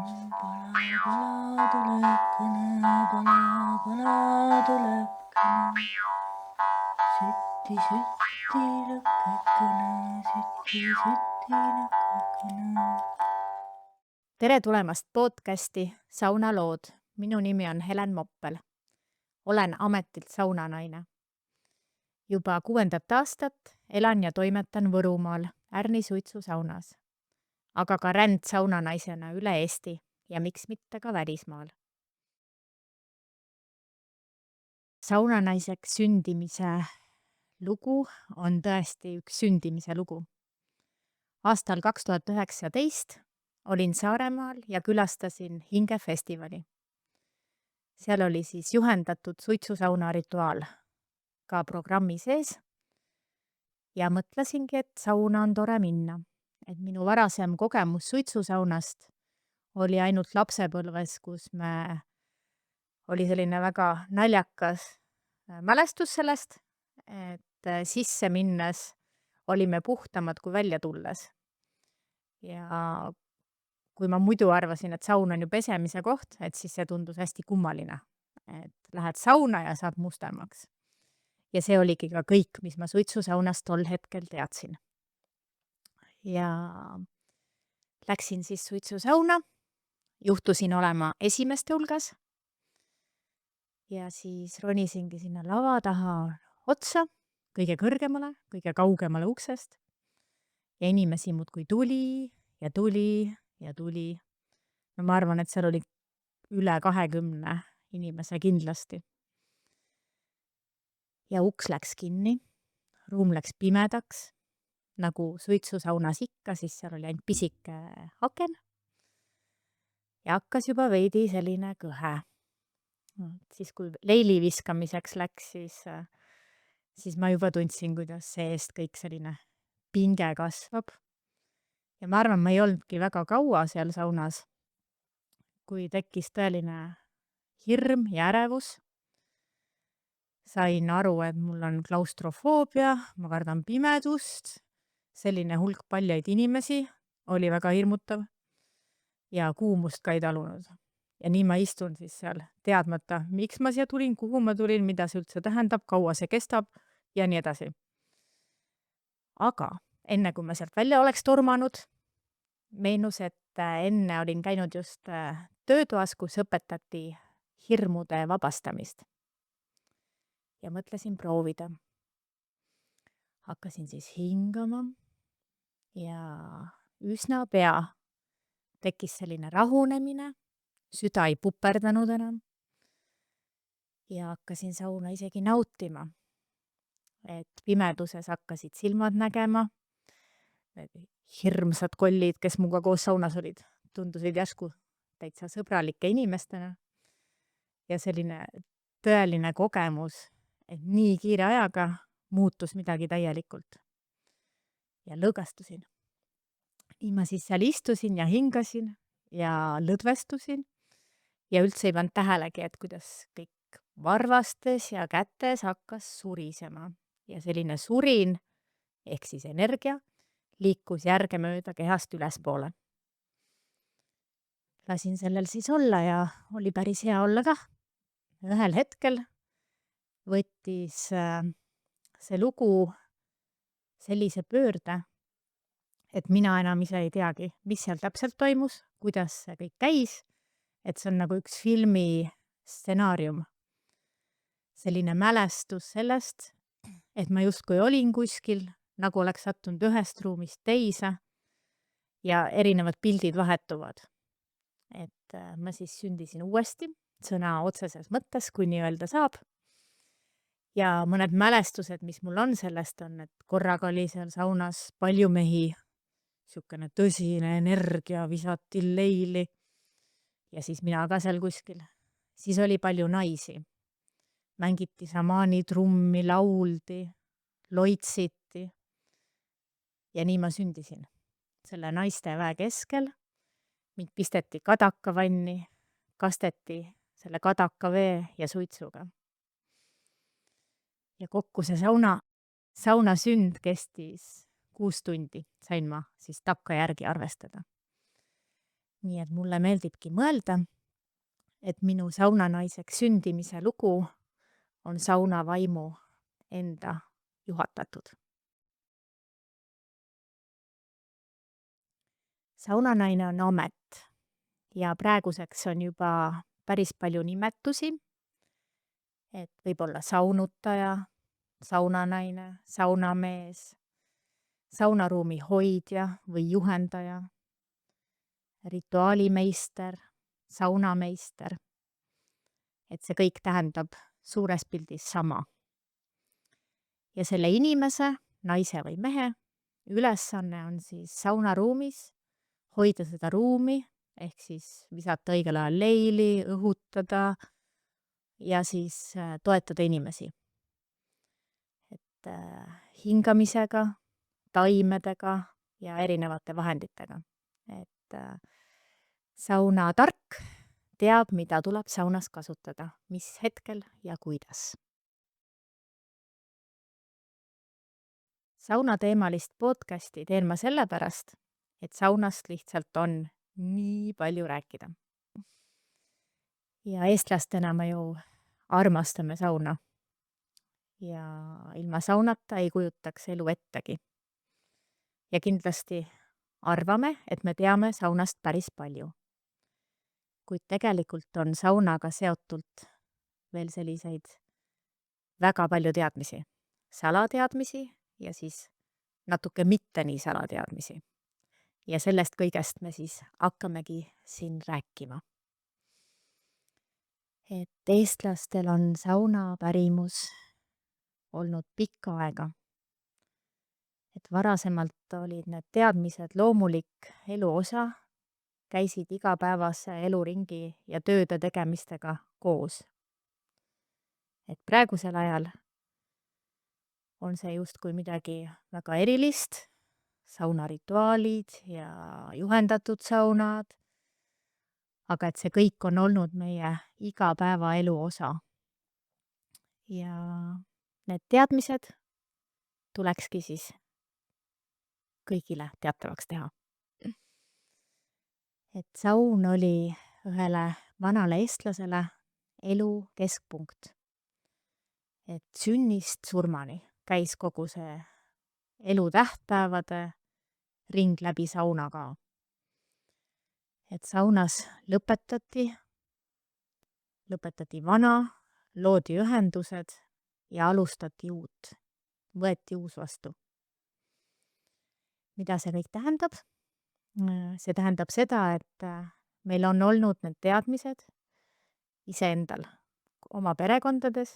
Pala tulekene, pala tulekene. Sütti lõkkekene, sütti lõkkekene. Tere tulemast podcasti Saunalood. Minu nimi on Helen Moppel. Olen ametilt saunanaine. Juba 6. aastat elan ja toimetan Võrumaal Ärni suitsusaunas, aga ka rändsaunanaisena üle Eesti ja miks mitte ka välismaal. Saunanaiseks sündimise lugu on tõesti üks sündimise lugu. Aastal 2019 olin Saaremaal ja külastasin hingefestivali. Seal oli siis juhendatud suitsusauna rituaal ka programmi sees ja mõtlesingi, et sauna on tore minna. Et minu varasem kogemus suitsusaunast oli ainult lapsepõlves, kus oli selline väga naljakas mälestus sellest, et sisse minnes olime puhtamad kui välja tulles. Ja kui ma muidu arvasin, et saun on ju pesemise koht, et siis see tundus hästi kummaline. Et lähed sauna ja saad mustemaks. Ja see oligi ka kõik, mis ma suitsusaunast tol hetkel teadsin. Ja läksin siis suitsusauna, juhtusin olema esimeste hulgas ja siis ronisingi sinna lava taha otsa, kõige kõrgemale, kõige kaugemale uksest. Ja inimesi muudkui tuli ja tuli ja tuli. No ma arvan, et seal oli üle 20 inimese kindlasti. Ja uks läks kinni, ruum läks pimedaks, nagu suitsusaunas ikka, siis seal oli ainult pisike aken. Ja hakkas juba veidi selline kõhe. Siis kui leili viskamiseks läks, siis ma juba tundsin, kuidas seest kõik selline pinge kasvab. Ja ma arvan, ma ei olnudki väga kaua seal saunas, kui tekkis tõeline hirm ja ärevus. Sain aru, et mul on klaustrofoobia, ma kardan pimedust, selline hulk paljaid inimesi oli väga hirmutav ja kuumust ka ei talunud. Ja nii ma istun siis seal teadmata, miks ma siia tulin, kuhu ma tulin, mida see üldse tähendab, kaua see kestab ja nii edasi. Aga enne kui ma sealt välja oleks tormanud, meenus, et enne olin käinud just töötoas, kus õpetati hirmude vabastamist. Ja mõtlesin proovida. Hakkasin siis hingama ja üsna pea tekkis selline rahunemine, süda ei puperdanud enam ja hakkasin sauna isegi nautima. Et pimeduses hakkasid silmad nägema, hirmsad kollid, kes muga koos saunas olid, tundusid järsku täitsa sõbralike inimestena ja selline tõeline kogemus, et nii kiire ajaga muutus midagi täielikult. Ja lõõgastusin. Nii ma siis seal istusin ja hingasin ja lõdvestusin ja üldse ei pannud tähelegi, et kuidas kõik varvastes ja kätes hakkas surisema. Ja selline surin, ehk siis energia, liikus järgemööda kehast ülespoole. Lasin sellel siis olla ja oli päris hea olla kah. Ühel hetkel võttis see lugu sellise pöörde, et mina enam ise ei teagi, mis seal täpselt toimus, kuidas see kõik käis, et see on nagu üks filmi stsenaarium. Selline mälestus sellest, et ma justkui olin kuskil, nagu oleks sattunud ühest ruumist teise ja erinevad pildid vahetuvad. Et ma siis sündisin uuesti, sõna otseses mõttes, kui nii öelda saab. Ja mõned mälestused, mis mul on sellest, on, et korraga oli seal saunas palju mehi, sihukene tõsine energia, visati leili ja siis mina ka seal kuskil. Siis oli palju naisi. Mängiti samaani trummi, lauldi, loitsiti ja nii ma sündisin. Selle naiste väe keskel mind pisteti kadakavanni, kasteti selle kadaka vee ja suitsuga. Ja kokku see sauna sünd kestis 6 tundi, sain ma siis takkajärgi arvestada. Nii et mulle meeldibki mõelda, et minu saunanaiseks sündimise lugu on saunavaimu enda juhatatud. Saunanaine on amet ja praeguseks on juba päris palju nimetusi, et võib olla saunutaja, saunanaine, saunamees, saunaruumi hoidja või juhendaja, rituaalimeister, saunameister. Et see kõik tähendab suures pildis sama. Ja selle inimese, naise või mehe, ülesanne on siis saunaruumis hoida seda ruumi, ehk siis visata õigel ajal leili, õhutada ja siis toetada inimesi. Et hingamisega, taimedega ja erinevate vahenditega. Et saunatark teab, mida tuleb saunas kasutada, mis hetkel ja kuidas. Saunateemalist podcasti teen ma sellepärast, et saunast lihtsalt on nii palju rääkida. Ja eestlastena me ju armastame sauna. Ja ilma saunata ei kujutaks elu ettegi. Ja kindlasti arvame, et me teame saunast päris palju. Kuid tegelikult on saunaga seotult veel selliseid väga palju teadmisi. Salateadmisi ja siis natuke mitte nii salateadmisi. Ja sellest kõigest me siis hakkamegi siin rääkima. Et eestlastel on sauna pärimus olnud pikka aega. Et varasemalt olid need teadmised loomulik elu osa, käisid igapäevase eluringi ja tööde tegemistega koos. Et praegusel ajal on see justkui midagi väga erilist, saunarituaalid ja juhendatud saunad, aga et see kõik on olnud meie igapäevaelu osa. Ja need teadmised tulekski siis kõigile teatavaks teha. Et saun oli ühele vanale eestlasele elu keskpunkt. Et sünnist surmani käis kogu see elu tähtpäevade ring läbi sauna ka. Et saunas lõpetati vana, loodi ühendused ja alustati uut, võeti uus vastu. Mida see kõik tähendab? See tähendab seda, et meil on olnud need teadmised iseendal, oma perekondades,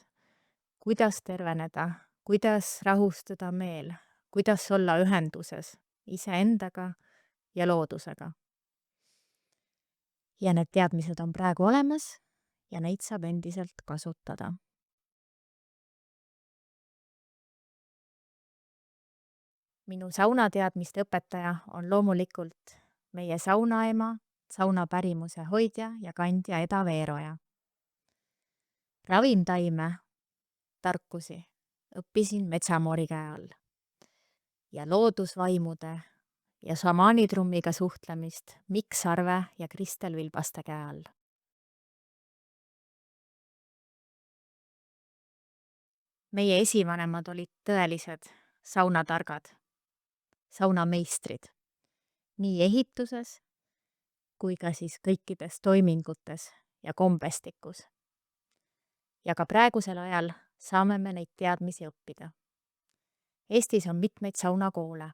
kuidas terveneda, kuidas rahustada meel, kuidas olla ühenduses iseendaga ja loodusega. Ja need teadmised on praegu olemas ja neid saab endiselt kasutada. Minu saunateadmiste õpetaja on loomulikult meie saunaema, saunapärimuse hoidja ja kandja Eda Veeroja. Ravintaime tarkusi õppisin Metsamoori käe all ja loodusvaimude ja šamaanitrummiga suhtlemist Mikk Sarve ja Kristel Vilbaste käe all. Meie esivanemad olid tõelised saunatargad, saunameistrid, nii ehituses kui ka siis kõikides toimingutes ja kombestikus. Ja ka praegusel ajal saame me neid teadmisi õppida. Eestis on mitmeid saunakoole.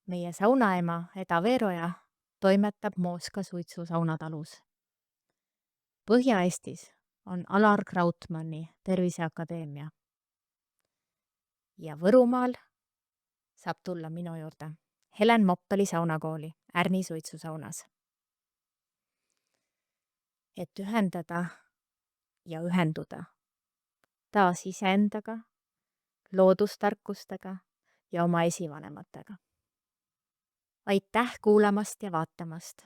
Meie saunaema Eda Veeroja toimetab Mooska suitsusaunatalus. Põhja-Eestis on Alar Krautmanni Terviseakadeemia. Ja Võrumaal saab tulla minu juurde Helen Moppeli saunakooli Ärni suitsusaunas. Et ühendada ja ühenduda taas iseendaga, loodustarkustega ja oma esivanematega. Aitäh kuulamast ja vaatamast.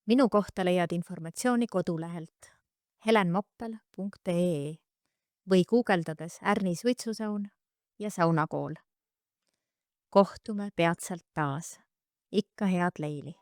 Minu kohta leiad informatsiooni kodulehelt helenmoppel.ee või guugeldades Ärni suitsusaun ja saunakool. Kohtume peatselt taas. Ikka head leili!